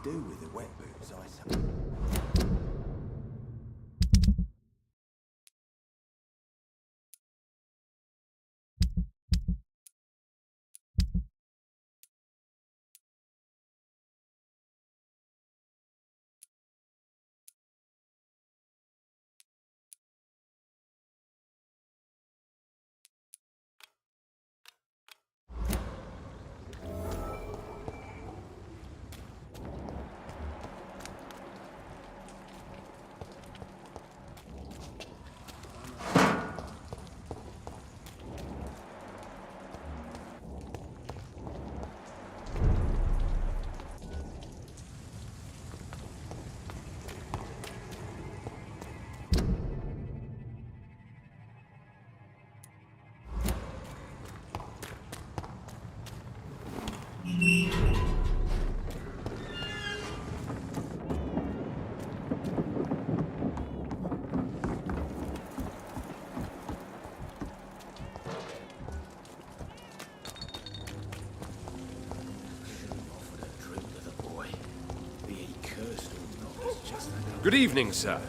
do with the wet boots, I suppose. Good evening, sir.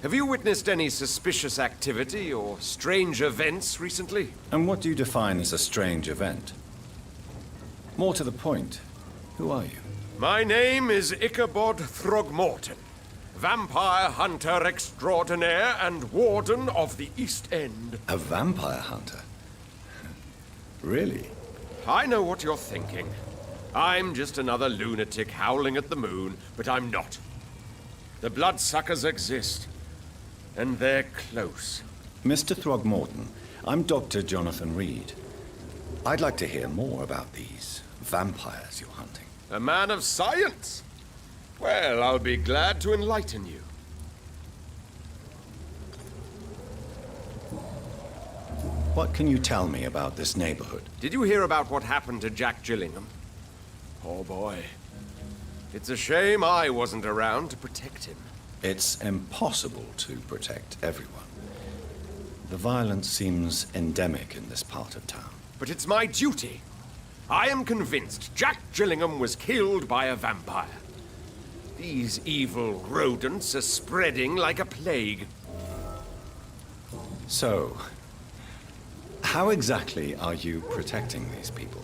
Have you witnessed any suspicious activity or strange events recently? And what do you define as a strange event? More to the point, who are you? My name is Ichabod Throgmorton, vampire hunter extraordinaire and warden of the East End. A vampire hunter? Really? I know what you're thinking. I'm just another lunatic howling at the moon, but I'm not. The bloodsuckers exist, and they're close. Mr. Throgmorton, I'm Dr. Jonathan Reed. I'd like to hear more about these vampires you're hunting. A man of science? Well, I'll be glad to enlighten you. What can you tell me about this neighborhood? Did you hear about what happened to Jack Gillingham? Poor boy. It's a shame I wasn't around to protect him. It's impossible to protect everyone. The violence seems endemic in this part of town. But it's my duty. I am convinced Jack Gillingham was killed by a vampire. These evil rodents are spreading like a plague. So, how exactly are you protecting these people?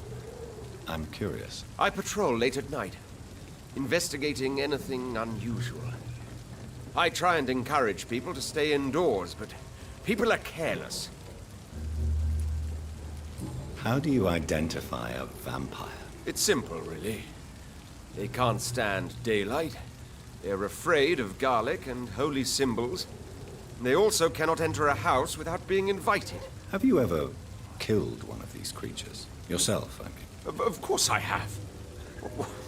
I'm curious. I patrol late at night, investigating anything unusual. I try and encourage people to stay indoors, but people are careless. How do you identify a vampire? It's simple, really. They can't stand daylight. They're afraid of garlic and holy symbols. They also cannot enter a house without being invited. Have you ever killed one of these creatures? Yourself, I mean. Of course I have.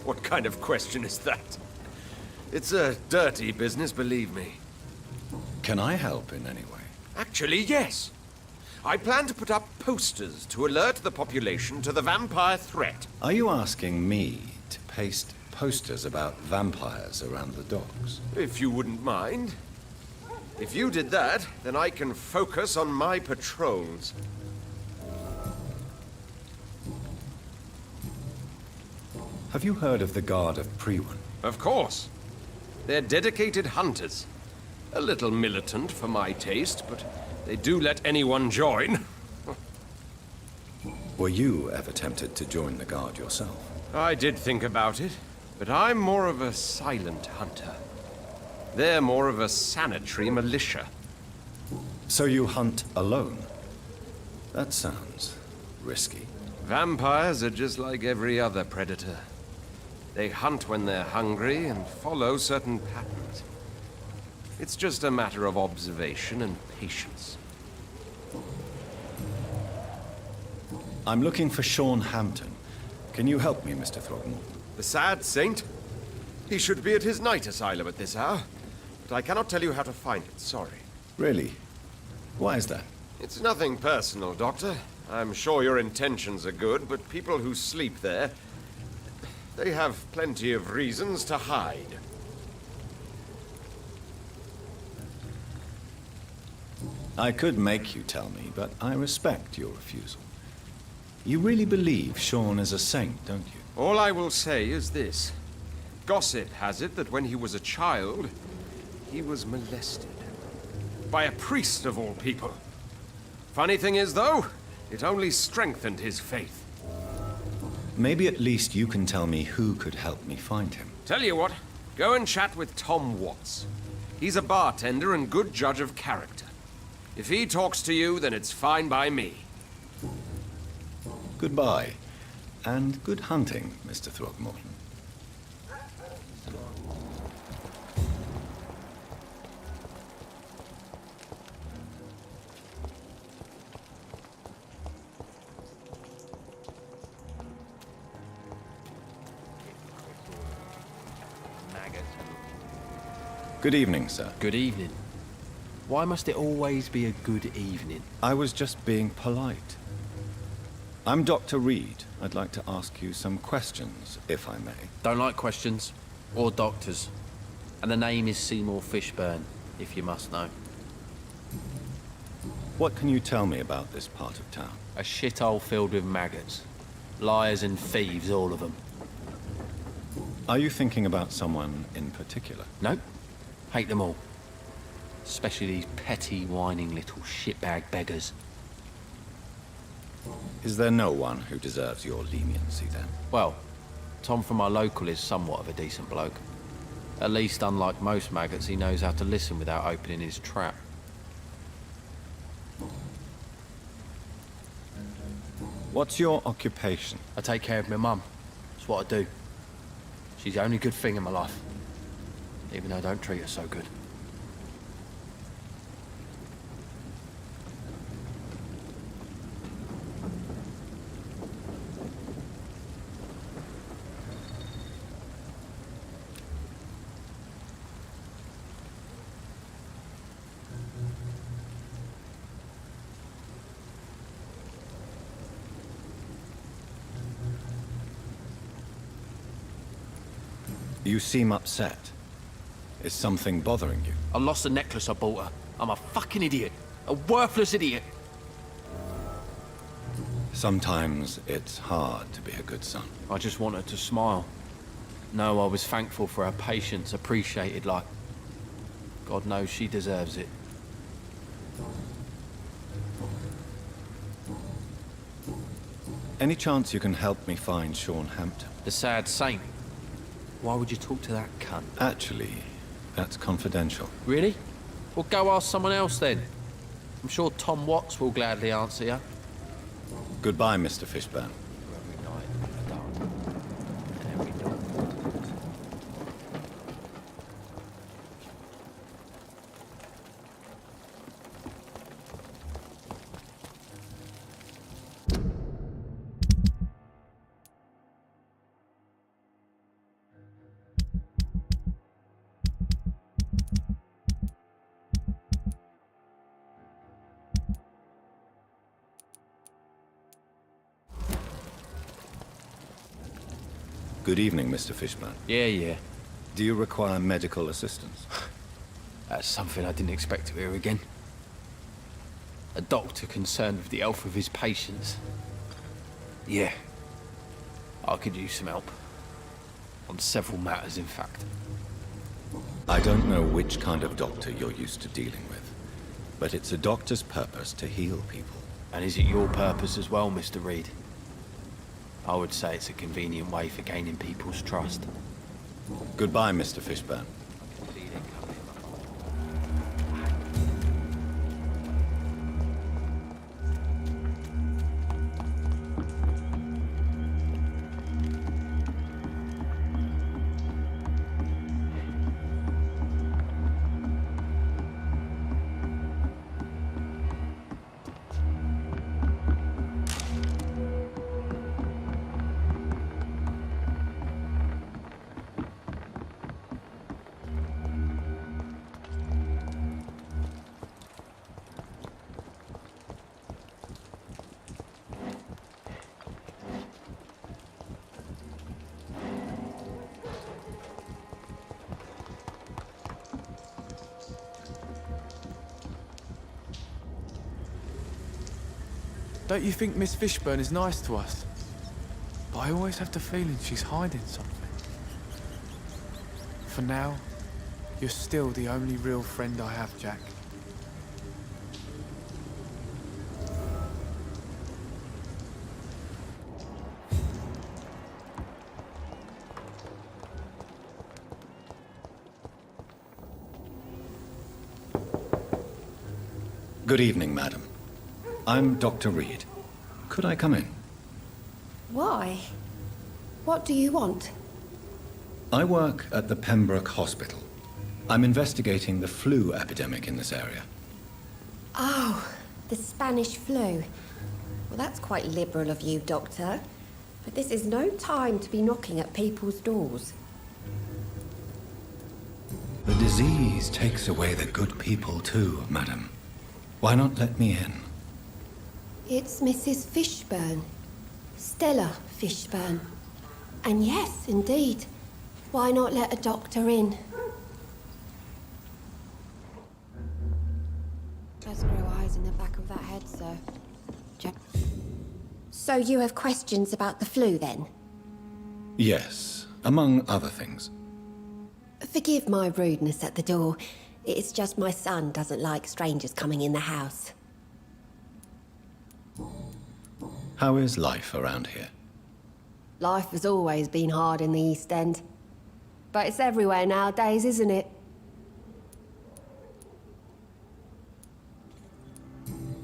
What kind of question is that? It's a dirty business, believe me. Can I help in any way? Actually, yes. I plan to put up posters to alert the population to the vampire threat. Are you asking me to paste posters about vampires around the docks? If you wouldn't mind. If you did that, then I can focus on my patrols. Have you heard of the Guard of Priwen? Of course. They're dedicated hunters. A little militant for my taste, but they do let anyone join. Were you ever tempted to join the Guard yourself? I did think about it, but I'm more of a silent hunter. They're more of a sanitary militia. So you hunt alone? That sounds risky. Vampires are just like every other predator. They hunt when they're hungry and follow certain patterns. It's just a matter of observation and patience. I'm looking for Sean Hampton. Can you help me, Mr. Throgmorton? The sad saint? He should be at his night asylum at this hour. But I cannot tell you how to find it, sorry. Really? Why is that? It's nothing personal, Doctor. I'm sure your intentions are good, but people who sleep there, they have plenty of reasons to hide. I could make you tell me, but I respect your refusal. You really believe Sean is a saint, don't you? All I will say is this. Gossip has it that when he was a child, he was molested. By a priest of all people. Funny thing is, though, it only strengthened his faith. Maybe at least you can tell me who could help me find him. Tell you what, go and chat with Tom Watts. He's a bartender and good judge of character. If he talks to you, then it's fine by me. Goodbye. And good hunting, Mr. Throckmorton. Good evening, sir. Good evening. Why must it always be a good evening? I was just being polite. I'm Dr. Reed. I'd like to ask you some questions, if I may. Don't like questions. Or doctors. And the name is Seymour Fishburne, if you must know. What can you tell me about this part of town? A shithole filled with maggots. Liars and thieves, all of them. Are you thinking about someone in particular? Nope. Hate them all. Especially these petty, whining little shitbag beggars. Is there no one who deserves your leniency, then? Well, Tom from our local is somewhat of a decent bloke. At least, unlike most maggots, he knows how to listen without opening his trap. What's your occupation? I take care of my mum. That's what I do. She's the only good thing in my life. Even though I don't treat her so good. You seem upset. Is something bothering you? I lost the necklace I bought her. I'm a fucking idiot. A worthless idiot. Sometimes it's hard to be a good son. I just want her to smile. No, I was thankful for her patience, appreciated like... God knows she deserves it. Any chance you can help me find Sean Hampton? The sad saint. Why would you talk to that cunt? Actually, that's confidential. Really? Well, go ask someone else then. I'm sure Tom Watts will gladly answer you. Goodbye, Mr. Fishburne. Every night in the dark. And every dawn. Good evening, Mr. Fishburne. Yeah. Do you require medical assistance? That's something I didn't expect to hear again. A doctor concerned with the health of his patients. Yeah. I could use some help. On several matters, in fact. I don't know which kind of doctor you're used to dealing with, but it's a doctor's purpose to heal people. And is it your purpose as well, Mr. Reed? I would say it's a convenient way for gaining people's trust. Goodbye, Mr. Fishburne. Don't you think Miss Fishburne is nice to us? But I always have the feeling she's hiding something. for now, you're still the only real friend I have, Jack. Good evening, madam. I'm Dr. Reed. Could I come in? Why? What do you want? I work at the Pembroke Hospital. I'm investigating the flu epidemic in this area. Oh, the Spanish flu. Well, that's quite liberal of you, Doctor. But this is no time to be knocking at people's doors. The disease takes away the good people too, madam. Why not let me in? It's Mrs. Fishburne. Stella Fishburne. And yes, indeed. Why not let a doctor in? Does grow eyes in the back of that head, sir. So you have questions about the flu, then? Yes, among other things. Forgive my rudeness at the door. It's just my son doesn't like strangers coming in the house. How is life around here? Life has always been hard in the East End. But it's everywhere nowadays, isn't it?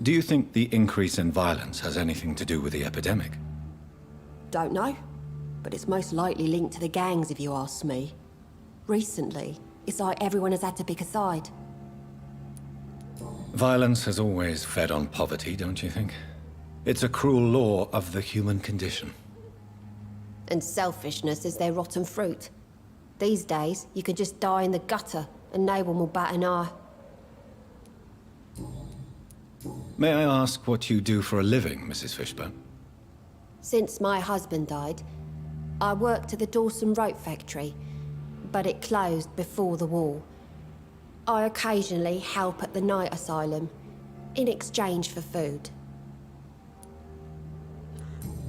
Do you think the increase in violence has anything to do with the epidemic? Don't know. But it's most likely linked to the gangs, if you ask me. Recently, it's like everyone has had to pick a side. Violence has always fed on poverty, don't you think? It's a cruel law of the human condition. And selfishness is their rotten fruit. These days, you can just die in the gutter, and no one will bat an eye. May I ask what you do for a living, Mrs. Fishburne? Since my husband died, I worked at the Dawson Rope factory, but it closed before the war. I occasionally help at the night asylum, in exchange for food.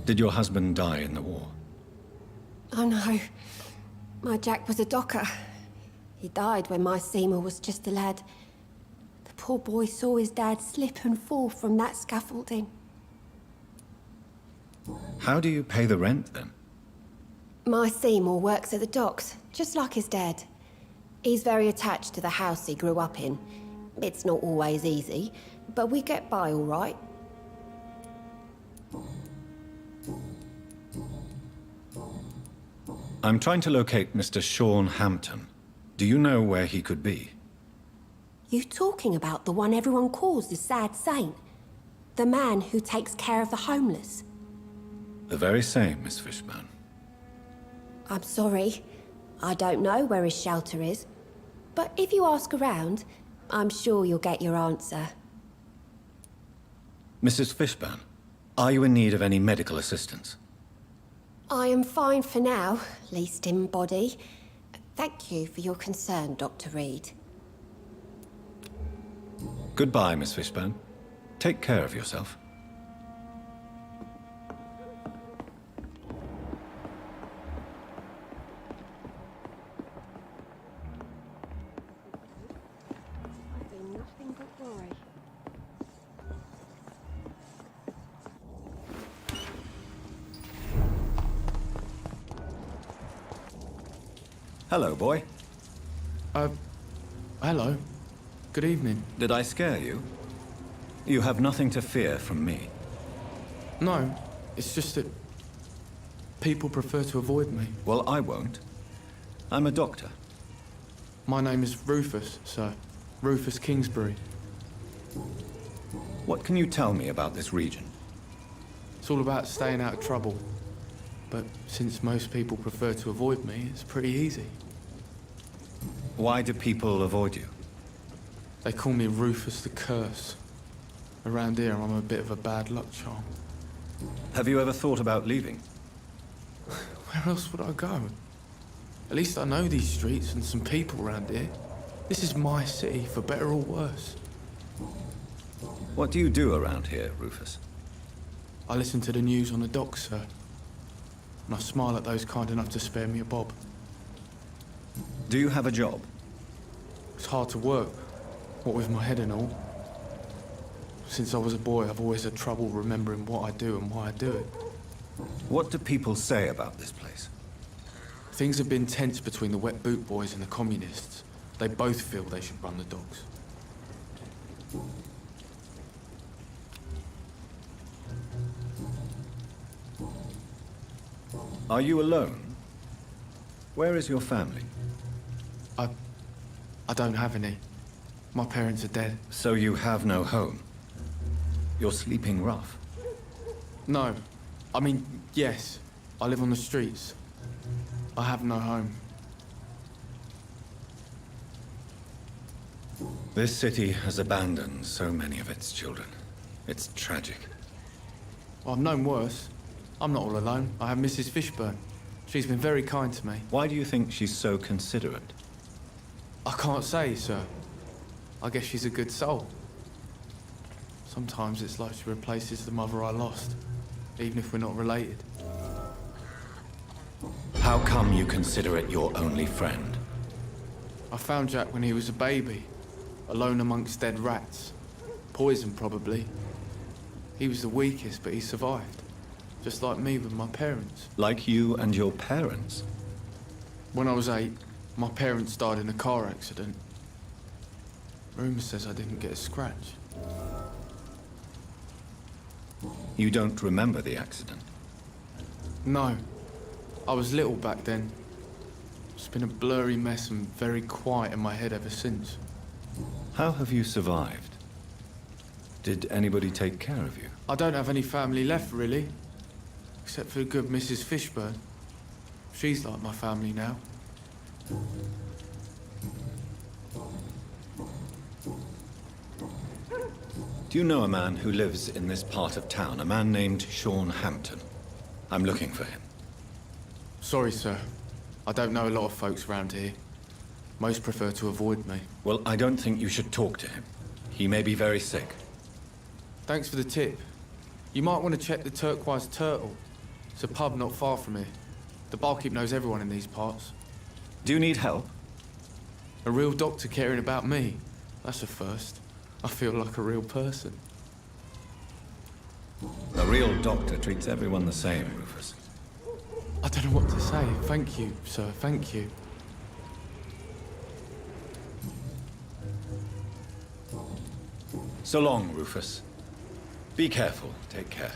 Did your husband die in the war? Oh no, my Jack was a docker. He died when my Seymour was just a lad. The poor boy saw his dad slip and fall from that scaffolding. How do you pay the rent, then? My Seymour works at the docks, just like his dad. He's very attached to the house he grew up in. It's not always easy, but we get by all right. I'm trying to locate Mr. Sean Hampton. Do you know where he could be? You talking about the one everyone calls the sad saint? The man who takes care of the homeless? The very same, Miss Fishburne. I'm sorry. I don't know where his shelter is. But if you ask around, I'm sure you'll get your answer. Mrs. Fishburne, are you in need of any medical assistance? I am fine for now, least in body. Thank you for your concern, Dr. Reed. Goodbye, Miss Fishburne. Take care of yourself. Nothing but worry. Hello, boy. Hello. Good evening. Did I scare you? You have nothing to fear from me. No, it's just that people prefer to avoid me. Well, I won't. I'm a doctor. My name is Rufus, sir. Rufus Kingsbury. What can you tell me about this region? It's all about staying out of trouble. But since most people prefer to avoid me, it's pretty easy. Why do people avoid you? They call me Rufus the Curse. Around here, I'm a bit of a bad luck charm. Have you ever thought about leaving? Where else would I go? At least I know these streets and some people around here. This is my city, for better or worse. What do you do around here, Rufus? I listen to the news on the docks, sir. And I smile at those kind enough to spare me a bob. Do you have a job? It's hard to work, what with my head and all. Since I was a boy, I've always had trouble remembering what I do and why I do it. What do people say about this place? Things have been tense between the Wet Boot Boys and the Communists. They both feel they should run the dogs. Are you alone? Where is your family? I don't have any. My parents are dead. So you have no home? You're sleeping rough? No. I mean, yes. I live on the streets. I have no home. This city has abandoned so many of its children. It's tragic. Well, I've known worse. I'm not all alone. I have Mrs. Fishburne. She's been very kind to me. Why do you think she's so considerate? I can't say, sir. I guess she's a good soul. Sometimes it's like she replaces the mother I lost, even if we're not related. How come you consider it your only friend? I found Jack when he was a baby, alone amongst dead rats. Poisoned, probably. He was the weakest, but he survived. Just like me with my parents. Like you and your parents? When I was 8, my parents died in a car accident. Rumour says I didn't get a scratch. You don't remember the accident? No. I was little back then. It's been a blurry mess and very quiet in my head ever since. How have you survived? Did anybody take care of you? I don't have any family left, really. Except for the good Mrs. Fishburne. She's like my family now. Do you know a man who lives in this part of town? A man named Sean Hampton. I'm looking for him. Sorry, sir. I don't know a lot of folks around here. Most prefer to avoid me. Well, I don't think you should talk to him. He may be very sick. Thanks for the tip. You might want to check the Turquoise Turtle. It's a pub not far from here. The barkeep knows everyone in these parts. Do you need help? A real doctor caring about me. That's a first. I feel like a real person. A real doctor treats everyone the same, Rufus. I don't know what to say. Thank you, sir. Thank you. So long, Rufus. Be careful. Take care.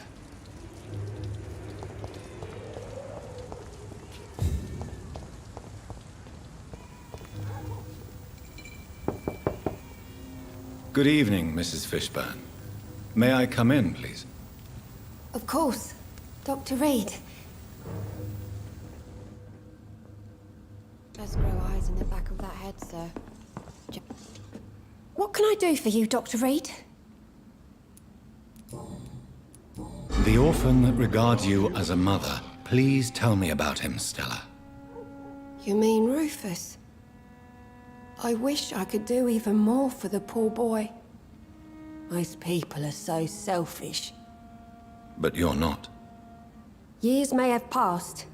Good evening, Mrs. Fishburne. May I come in, please? Of course. Dr. Reed. Does grow eyes in the back of that head, sir. What can I do for you, Dr. Reed? The orphan that regards you as a mother. Please tell me about him, Stella. You mean Rufus? I wish I could do even more for the poor boy. Most people are so selfish. But you're not. Years may have passed,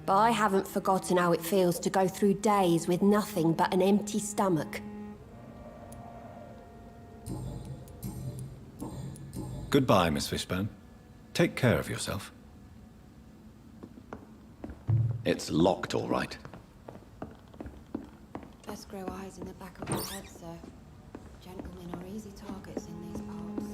but I haven't forgotten how it feels to go through days with nothing but an empty stomach. Goodbye, Miss Fishburne. Take care of yourself. It's locked, all right. Best grow eyes in the back of your head, sir. Gentlemen are easy targets in these parts.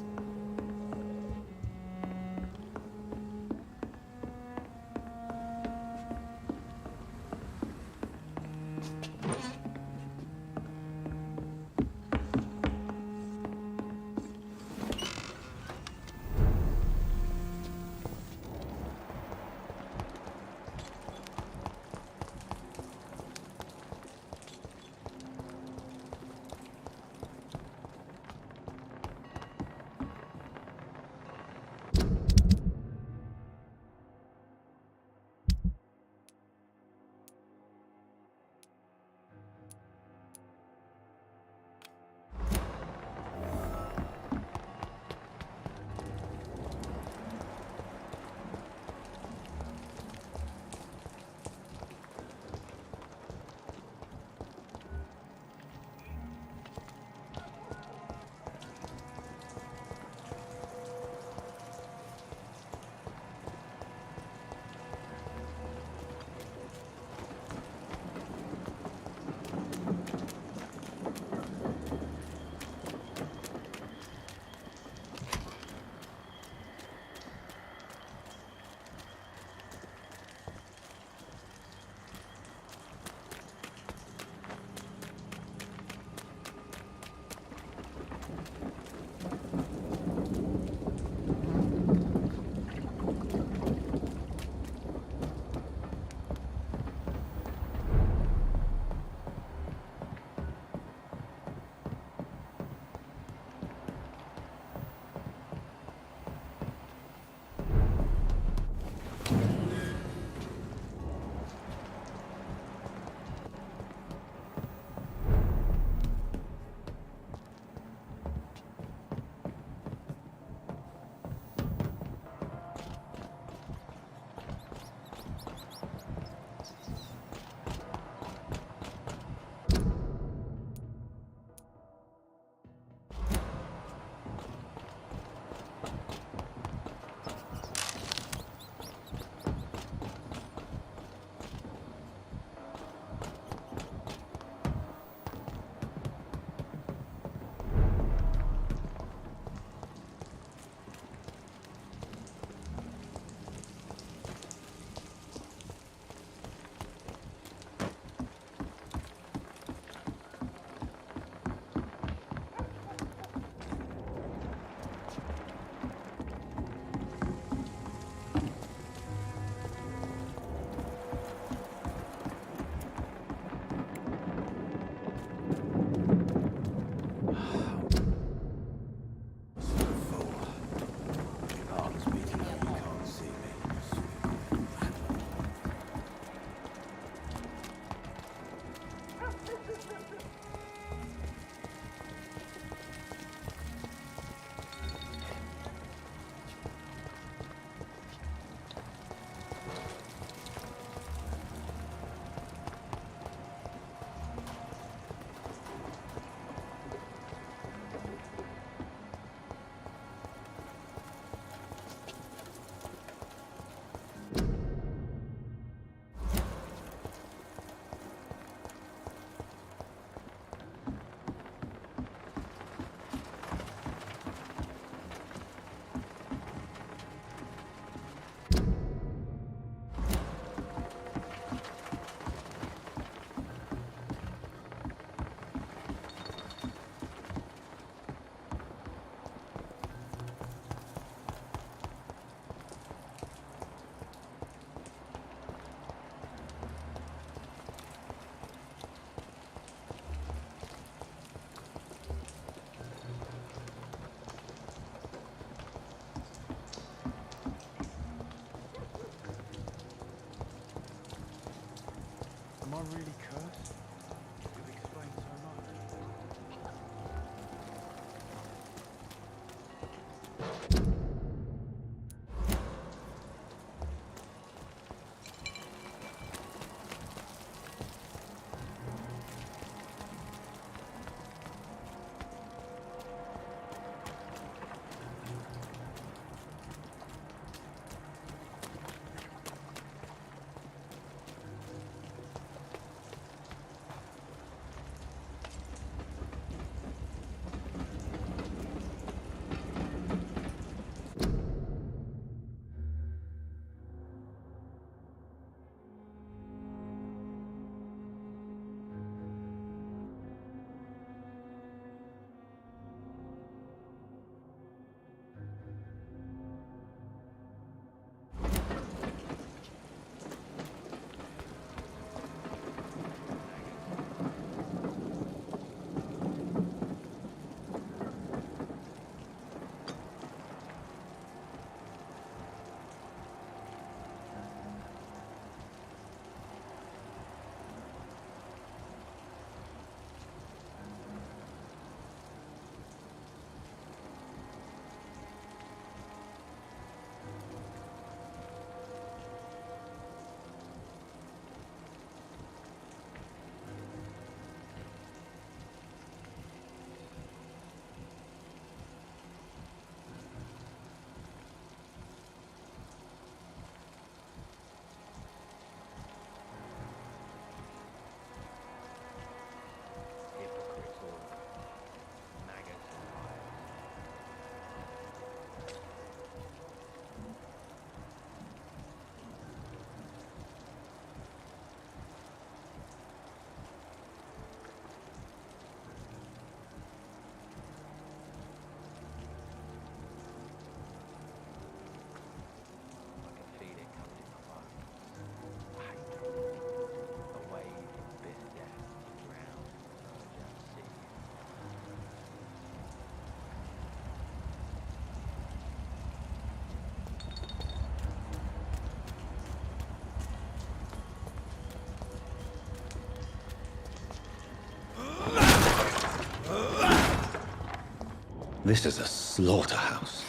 This is a slaughterhouse.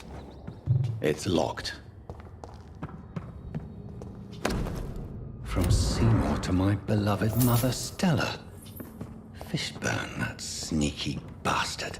It's locked. From Seymour to my beloved mother Stella. Fishburne, that sneaky bastard.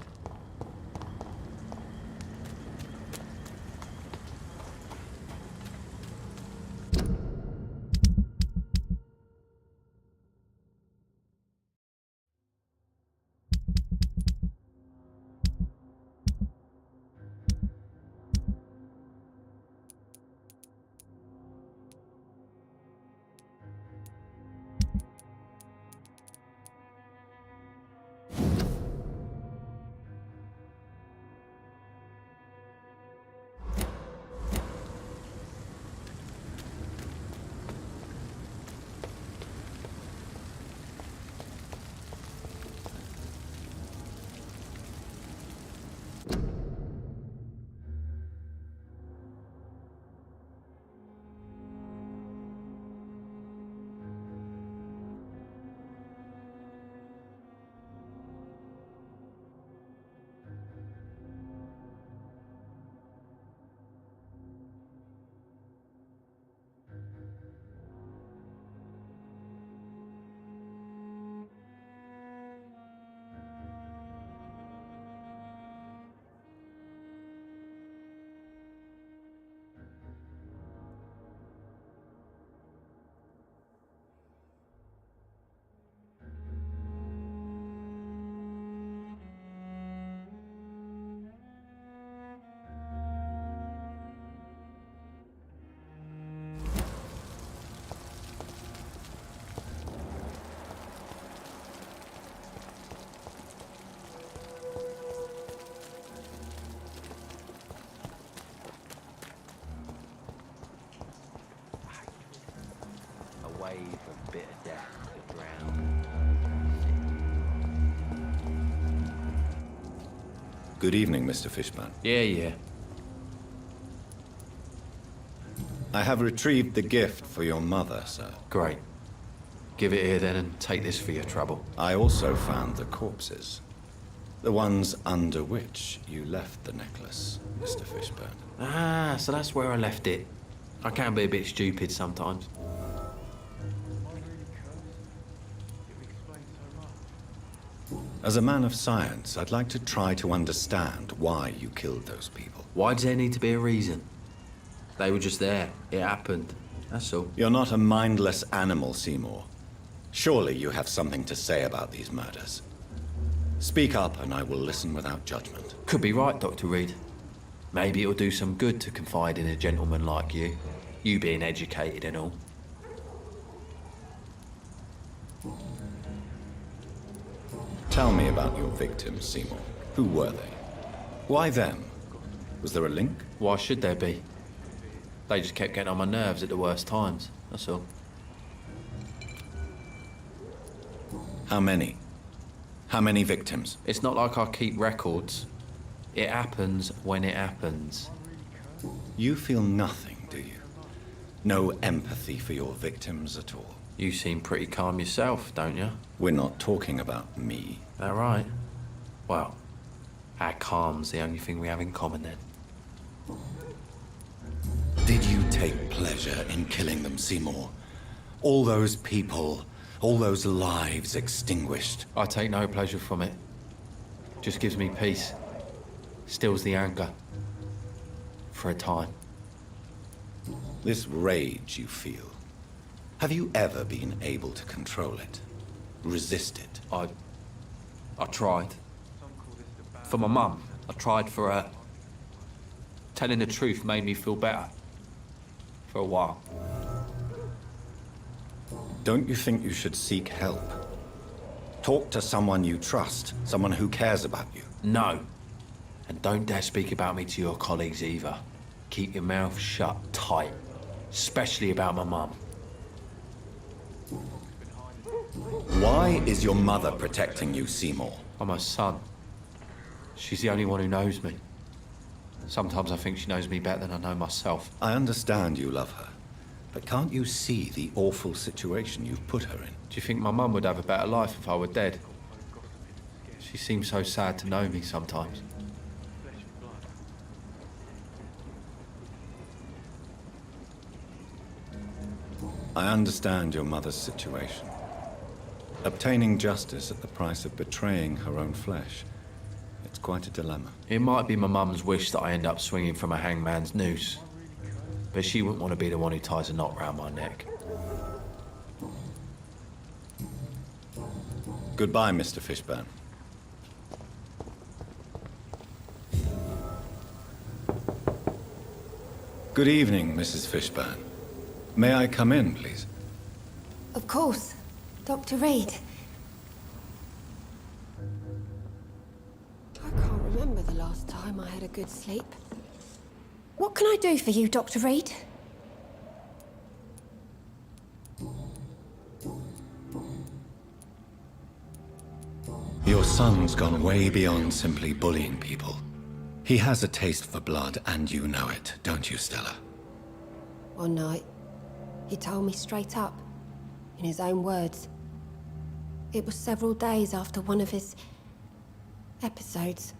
Wave of bitter death to drown. Good evening, Mr. Fishburne. Yeah. I have retrieved the gift for your mother, sir. Great. Give it here then and take this for your trouble. I also found the corpses. The ones under which you left the necklace, Mr. Fishburne. Ah, so that's where I left it. I can be a bit stupid sometimes. As a man of science, I'd like to try to understand why you killed those people. Why does there need to be a reason? They were just there. It happened. That's all. You're not a mindless animal, Seymour. Surely you have something to say about these murders. Speak up and I will listen without judgment. Could be right, Dr. Reed. Maybe it'll do some good to confide in a gentleman like you. You being educated and all. Tell me about your victims, Seymour. Who were they? Why them? Was there a link? Why should there be? They just kept getting on my nerves at the worst times. That's all. How many? How many victims? It's not like I keep records. It happens when it happens. You feel nothing, do you? No empathy for your victims at all? You seem pretty calm yourself, don't you? We're not talking about me. That right? Well, our calm's the only thing we have in common then. Did you take pleasure in killing them, Seymour? All those people, all those lives extinguished. I take no pleasure from it. Just gives me peace. Stills the anger. For a time. This rage you feel, have you ever been able to control it? Resist it? I tried. For my mum. I tried for her. Telling the truth made me feel better. For a while. Don't you think you should seek help? Talk to someone you trust, someone who cares about you. No. And don't dare speak about me to your colleagues either. Keep your mouth shut tight. Especially about my mum. Why is your mother protecting you, Seymour? I'm her son. She's the only one who knows me. Sometimes I think she knows me better than I know myself. I understand you love her, but can't you see the awful situation you've put her in? Do you think my mum would have a better life if I were dead? She seems so sad to know me sometimes. I understand your mother's situation. Obtaining justice at the price of betraying her own flesh. It's quite a dilemma. It might be my mum's wish that I end up swinging from a hangman's noose. But she wouldn't want to be the one who ties a knot round my neck. Goodbye, Mr. Fishburne. Good evening, Mrs. Fishburne. May I come in, please? Of course. Dr. Reed. I can't remember the last time I had a good sleep. What can I do for you, Dr. Reed? Your son's gone way beyond simply bullying people. He has a taste for blood, and you know it, don't you, Stella? One night, he told me straight up, in his own words. It was several days after one of his episodes.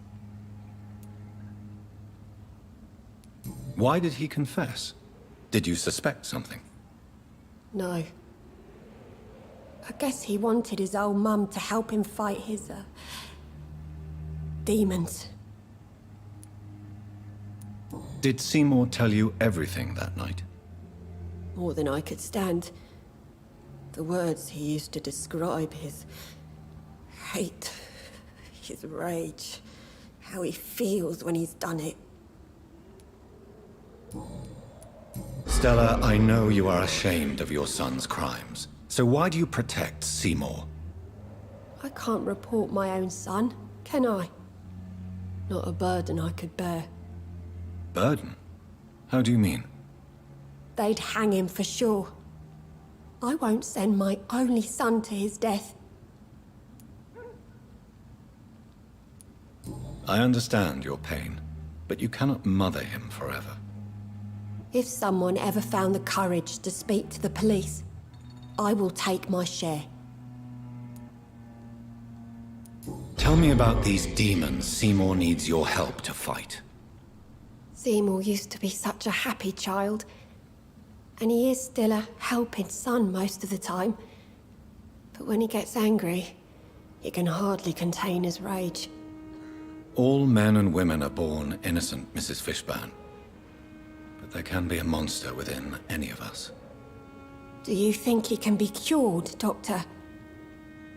Why did he confess? Did you suspect something? No. I guess he wanted his old mum to help him fight his, demons. Did Seymour tell you everything that night? More than I could stand. The words he used to describe his hate, his rage, how he feels when he's done it. Stella, I know you are ashamed of your son's crimes. So why do you protect Seymour? I can't report my own son, can I? Not a burden I could bear. Burden? How do you mean? They'd hang him for sure. I won't send my only son to his death. I understand your pain, but you cannot mother him forever. If someone ever found the courage to speak to the police, I will take my share. Tell me about these demons Seymour needs your help to fight. Seymour used to be such a happy child, and he is still a helping son most of the time. But when he gets angry, he can hardly contain his rage. All men and women are born innocent, Mrs. Fishburne. But there can be a monster within any of us. Do you think he can be cured, Doctor?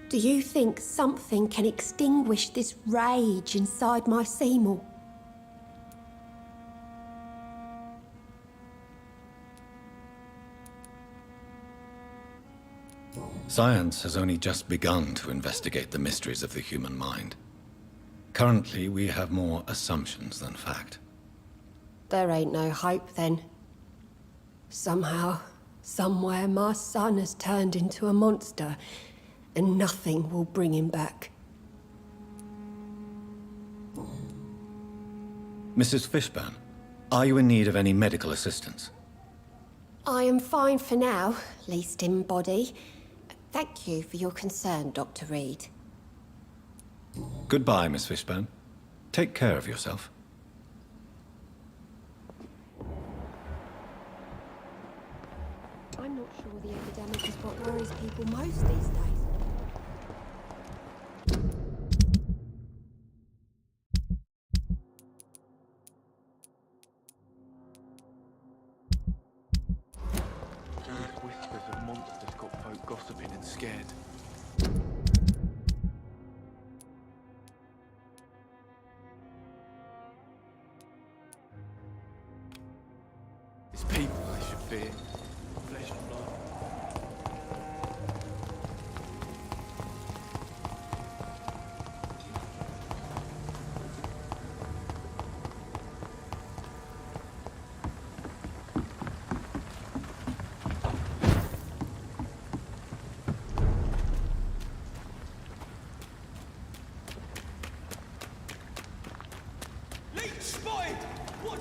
Do you think something can extinguish this rage inside my Seymour? Science has only just begun to investigate the mysteries of the human mind. Currently, we have more assumptions than fact. There ain't no hope then. Somehow, somewhere, my son has turned into a monster, and nothing will bring him back. Mrs. Fishburne, are you in need of any medical assistance? I am fine for now, least in body. Thank you for your concern, Dr. Reed. Goodbye, Miss Fishburne. Take care of yourself. I'm not sure the epidemic is what worries people most these days. These whispers of monsters got folk gossiping and scared. It's people they should fear. Flesh and blood. Leech spotted! Watch!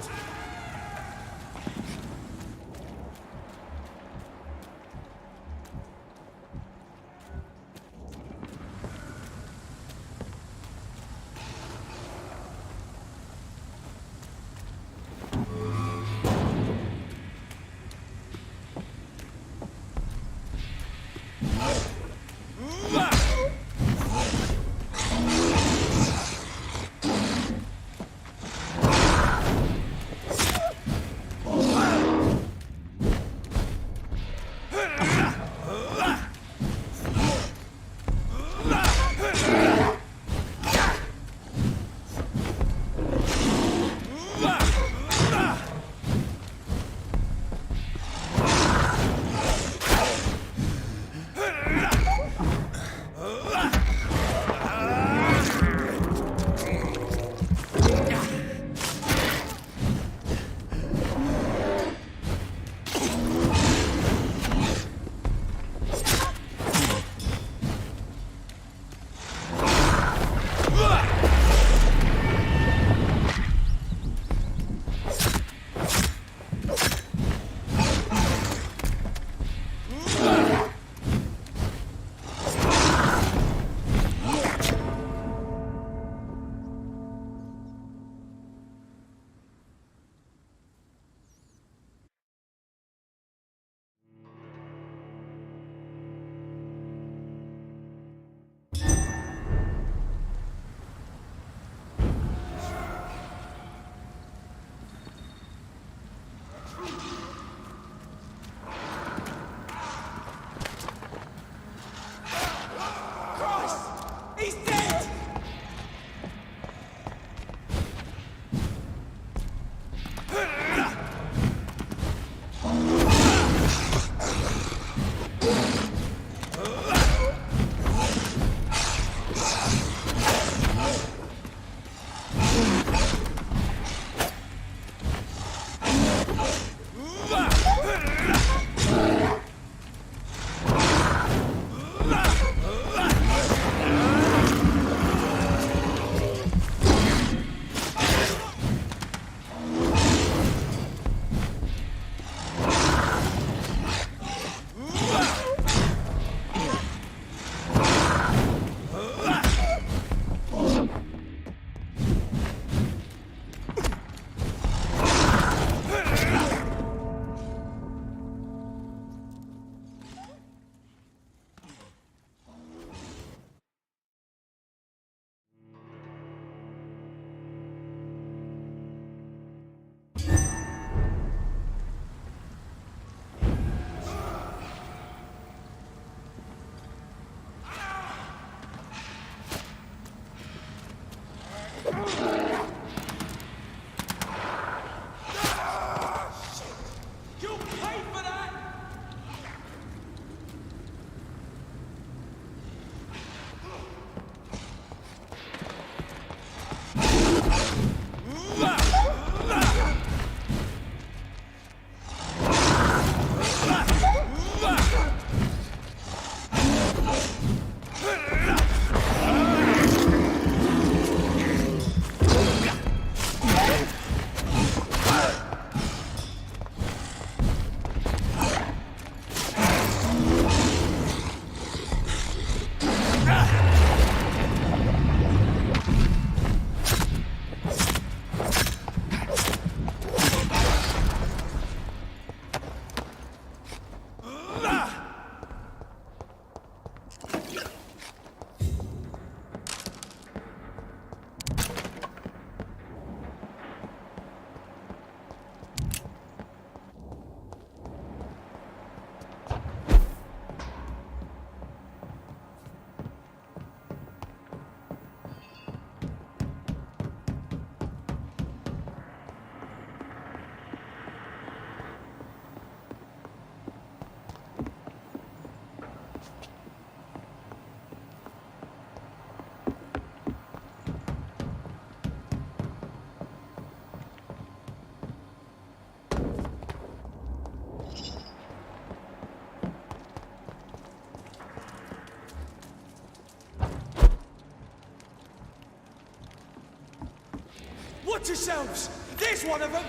Watch yourselves! There's one of them!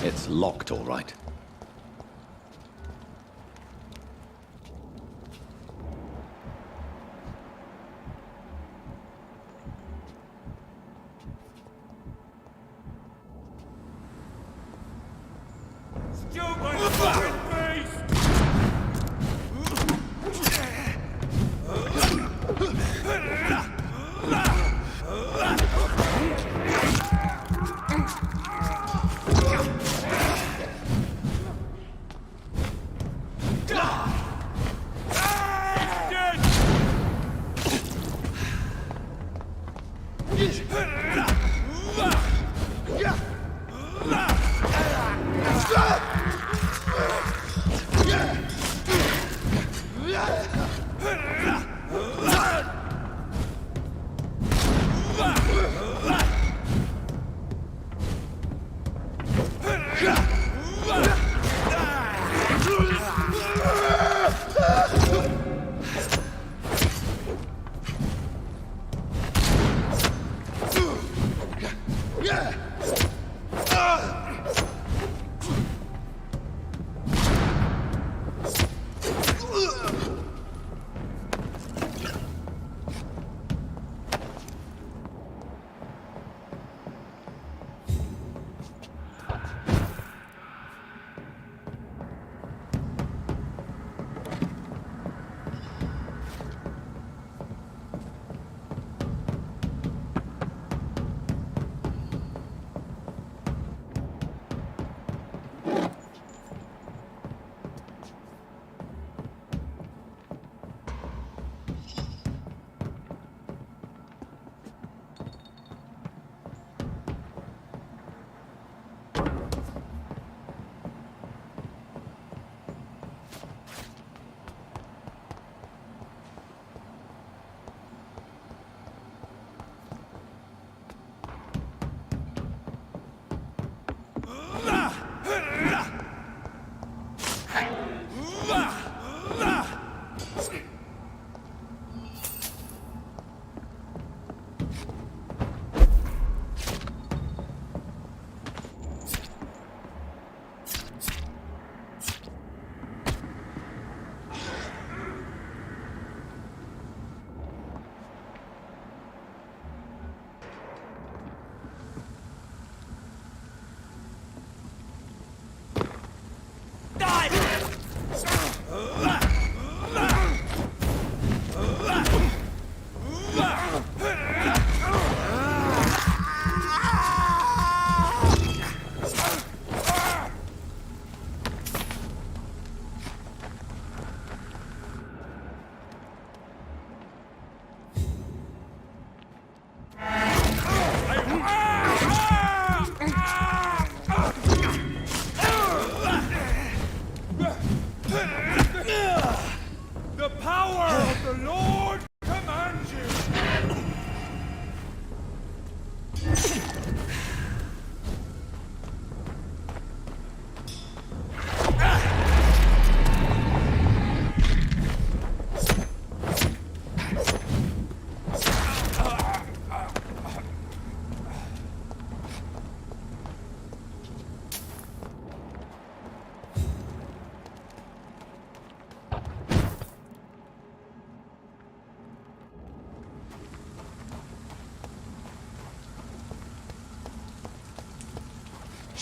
It's locked, all right.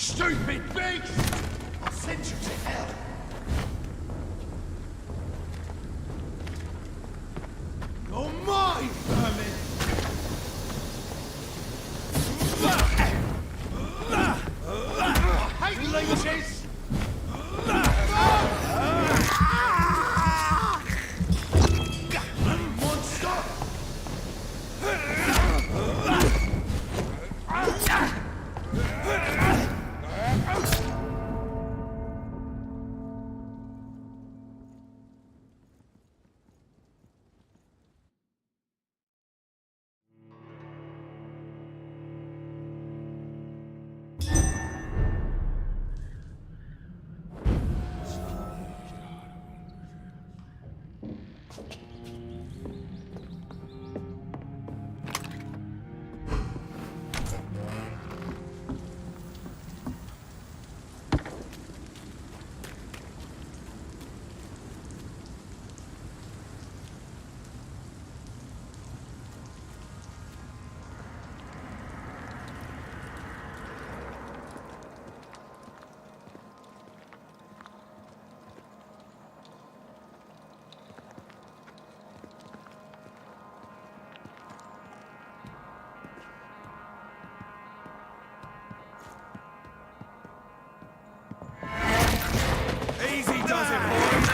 Stupid beast! I'll send you to hell. You're mine, vermin! I hate leeches! Monster! Easy does it, boys.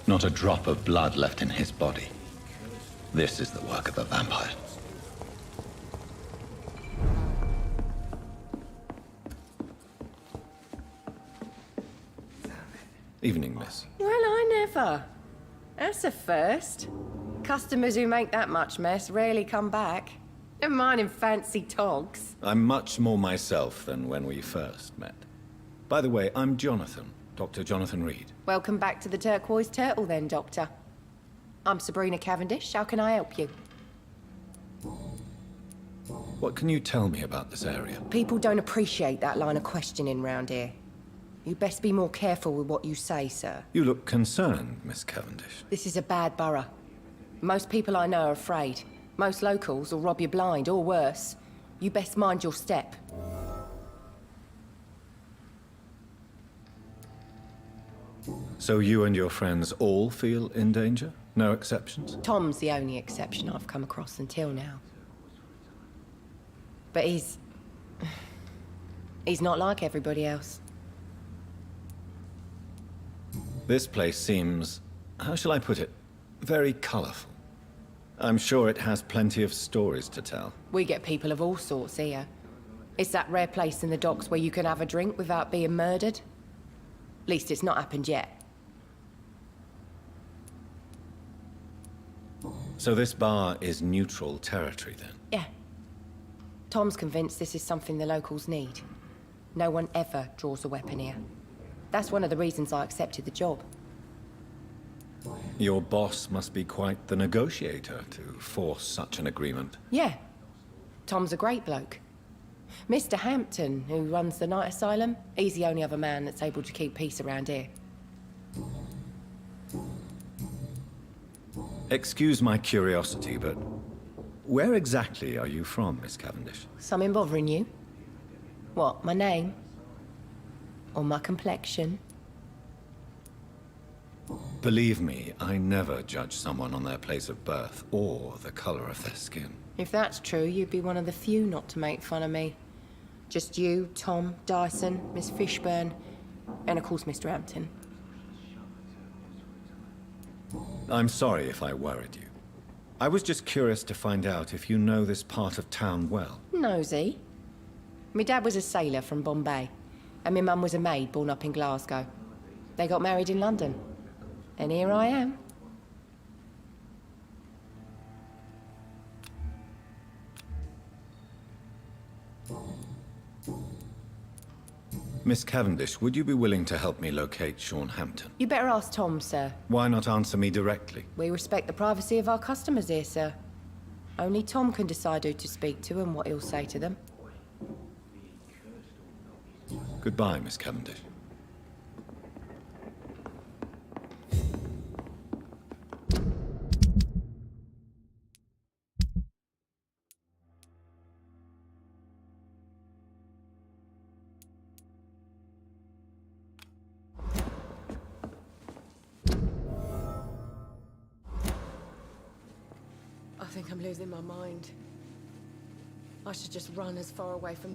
Not a drop of blood left in his body. This is the work of a vampire. Evening, miss. Well, I never. That's a first. Customers who make that much mess rarely come back. Never mind in fancy togs. I'm much more myself than when we first met. By the way, I'm Jonathan, Dr. Jonathan Reed. Welcome back to the Turquoise Turtle then, Doctor. I'm Sabrina Cavendish. How can I help you? What can you tell me about this area? People don't appreciate that line of questioning round here. You best be more careful with what you say, sir. You look concerned, Miss Cavendish. This is a bad borough. Most people I know are afraid. Most locals will rob you blind, or worse. You best mind your step. So you and your friends all feel in danger? No exceptions? Tom's the only exception I've come across until now. But he's not like everybody else. This place seems, how shall I put it, very colorful. I'm sure it has plenty of stories to tell. We get people of all sorts here. It's that rare place in the docks where you can have a drink without being murdered. At least it's not happened yet. So this bar is neutral territory then? Yeah. Tom's convinced this is something the locals need. No one ever draws a weapon here. That's one of the reasons I accepted the job. Your boss must be quite the negotiator to force such an agreement. Yeah. Tom's a great bloke. Mr. Hampton, who runs the night asylum, he's the only other man that's able to keep peace around here. Excuse my curiosity, but where exactly are you from, Miss Cavendish? Something bothering you? What, my name? Or my complexion? Believe me, I never judge someone on their place of birth or the color of their skin. If that's true, you'd be one of the few not to make fun of me. Just you, Tom, Dyson, Miss Fishburne, and of course Mr. Hampton. I'm sorry if I worried you. I was just curious to find out if you know this part of town well. Nosy. My dad was a sailor from Bombay, and my mum was a maid born up in Glasgow. They got married in London, and here I am. Miss Cavendish, would you be willing to help me locate Sean Hampton? You better ask Tom, sir. Why not answer me directly? We respect the privacy of our customers here, sir. Only Tom can decide who to speak to and what he'll say to them. Goodbye, Miss Cavendish. I think I'm losing my mind. I should just run as far away from...